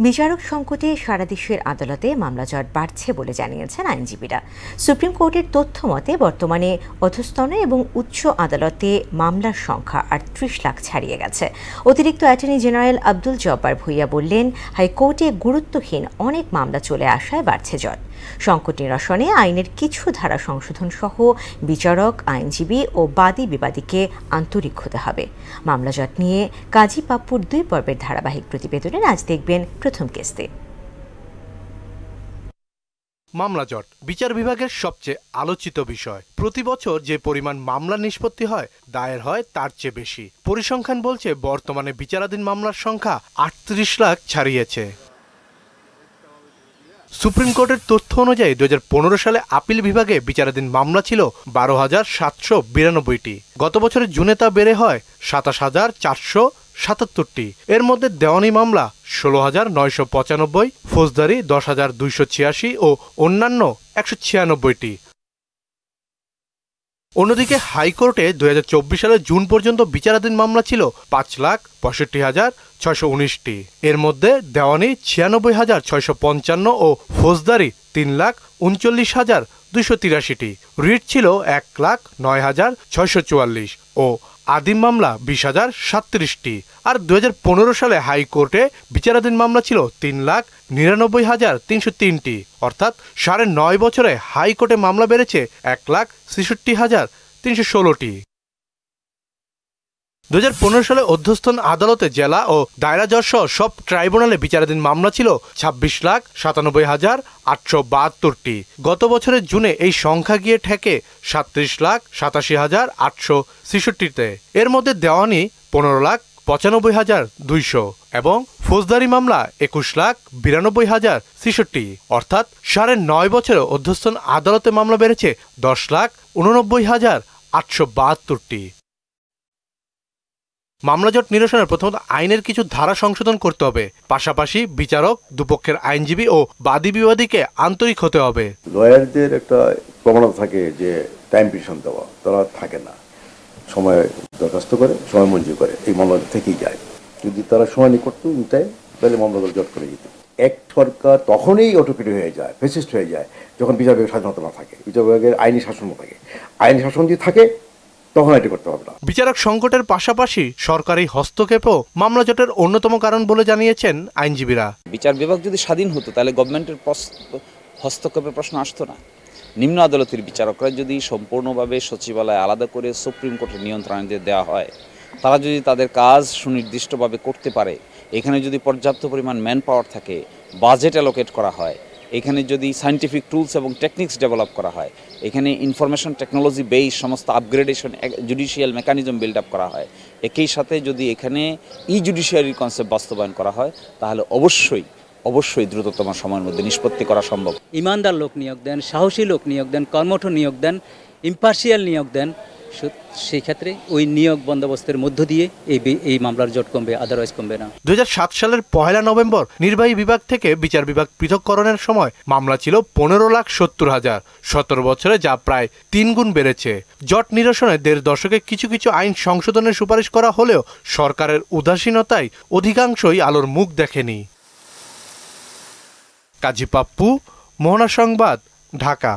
বিচারক সংকটে সারা দেশের আদালতে মামলা জট বাড়ছে বলে জানিয়েছেন আইনজীবীরা। সুপ্রিম কোর্টের তথ্য মতে বর্তমানে অধস্তন এবং উচ্চ আদালতে মামলার সংখ্যা ৩৮ লাখ ছাড়িয়ে গেছে। অতিরিক্ত অ্যাটর্নি জেনারেল আব্দুল জব্বার ভূঁইয়া বললেন, হাইকোর্টে গুরুত্বহীন অনেক মামলা চলে আসায় বাড়ছে জট। সংকট নিরসনে আইনের কিছু ধারা সংশোধন সহ বিচারক, আইনজীবী ও বাদী বিবাদীকে আন্তরিক হতে হবে। মামলা জট নিয়ে কাজী পাপ্পুর ২ পর্বের ধারাবাহিক প্রতিবেদনের আজ দেখবেন প্রথম কিস্তি। মামলা জট বিচার বিভাগের সবচেয়ে আলোচিত বিষয়। প্রতি বছর যে পরিমাণ মামলা নিষ্পত্তি হয়, দায়ের হয় তার চেয়ে বেশি। পরিসংখ্যান বলছে বর্তমানে বিচারাধীন মামলার সংখ্যা ৩৮ লাখ ছাড়িয়েছে। সুপ্রিম কোর্টের তথ্য অনুযায়ী ২০১৫ সালে আপিল বিভাগে বিচারাধীন মামলা ছিল ১২,৭৯২টি। গত বছরের জুনে তা বেড়ে হয় ২৭,৪৭৭টি। এর মধ্যে দেওয়ানি মামলা ১৬,৯৯৫, ফৌজদারি ১০,২৮৬ ও অন্যান্য ১৯৬টি। অন্যদিকে হাইকোর্টে ২০২৪ সালের জুন পর্যন্ত বিচারাধীন মামলা ছিল ৫,৬৫,৬১৯টি। এর মধ্যে দেওয়ানি ৯৬,৬৫৫ ও ফৌজদারি ৩,৩৯,২৮৩টি। রিট ছিল ১,০৯,৬৪৪ ও আদিম মামলা ২০,০৩৭টি। আর ২০১৫ সালে হাইকোর্টে বিচারাধীন মামলা ছিল ৩,৯৯,৩০৩টি। অর্থাৎ ৯.৫ বছরে হাইকোর্টে মামলা বেড়েছে ১,৬৬,৩১৬টি। ২০১৫ সালে অধ্যস্থন আদালতে জেলা ও দায়রা জজ সহ সব ট্রাইব্যুনালে বিচারাধীন মামলা ছিল ২৬,৯৭,৮৭২টি। গত বছরের জুনে এই সংখ্যা গিয়ে ঠেকে ৩৭,৮৭,৮৬৬টিতে। এর মধ্যে দেওয়ানি ১৫,৯৫,২০০ এবং ফৌজদারি মামলা ২১,৯২,০৬৩। অর্থাৎ ৯.৫ বছরে অধ্যস্থন আদালতে মামলা বেড়েছে ১০,৮৯,৮৭২টি। মামলা জট নিরসনের প্রথমত আইনের কিছু ধারা সংশোধন করতে হবে। পাশাপাশি বিচারক, দুপক্ষের আইনজীবী ও বাদী বিবাদীকে আন্তরিক হতে হবে। লয়ারদের একটা প্রবণতা থাকে যে টাইম পিটিশন দেওয়া, তারা থাকে না। সময় দরখাস্ত করে, সময় মঞ্জুর করে, এই মামলা থেকেই যায়। যদি তারা সময় নিয়ে করতো টাইম, তাহলে মামলাগুলো জট করে যেত। এক সরকার তখনই অটোক্রেটিক হয়ে যায়, ফেসিস্ট হয়ে যায়, যখন বিচার বিভাগের স্বাধীনতা না থাকে, বিচার বিভাগের আইনি শাসন না থাকে। আইনি শাসন যদি থাকে তখন এটি করতে হবে না। বিচারক সংকটের পাশাপাশি সরকারি হস্তক্ষেপও মামলা জটের অন্যতম কারণ বলে জানিয়েছেন আইনজীবীরা। বিচার বিভাগ যদি স্বাধীন হতো তাহলে গভর্নমেন্টের হস্তক্ষেপের প্রশ্ন আসতো না। নিম্ন আদালতের বিচারকরা যদি সম্পূর্ণভাবে সচিবালয় আলাদা করে সুপ্রিম কোর্টের নিয়ন্ত্রণে দেওয়া হয়, তারা যদি তাদের কাজ সুনির্দিষ্টভাবে করতে পারে, এখানে যদি পর্যাপ্ত পরিমাণ ম্যান পাওয়ার থাকে, বাজেট অ্যালোকেট করা হয়, এখানে যদি সায়েন্টিফিক টুলস এবং টেকনিক্স ডেভেলপ করা হয়, এখানে ইনফরমেশন টেকনোলজি বেস সমস্ত upgradation judicial mechanism build up করা হয়, একই সাথে যদি এখানে জুডিশিয়ারির কনসেপ্ট বাস্তবায়ন করা হয়, তাহলে অবশ্যই দ্রুততম সময়ের মধ্যে নিষ্পত্তি করা সম্ভব। ইমানদার লোক নিয়োগ দেন, সাহসী লোক নিয়োগ দেন, কর্মঠ নিয়োগ দেন, ইম্পার্শিয়াল নিয়োগ দেন। সেই ক্ষেত্রে ওই নিয়োগ বন্দোবস্তের মধ্য দিয়ে এই মামলার জট কমবে, আদারওয়াইজ কমবে না। ২০০৭ সালের ১ নভেম্বর নির্বাহী বিভাগ থেকে বিচার বিভাগ পৃথককরণের সময় মামলা ছিল ১৫,৭০,০০০। ১৭ বছরে যা প্রায় ৩ গুণ বেড়েছে। জট নিরসনে ১.৫ দশকে কিছু কিছু আইন সংশোধনের সুপারিশ করা হলেও সরকারের উদাসীনতায় অধিকাংশই আলোর মুখ দেখেনি। কাজী পাপ্পু, মোহনা সংবাদ, ঢাকা।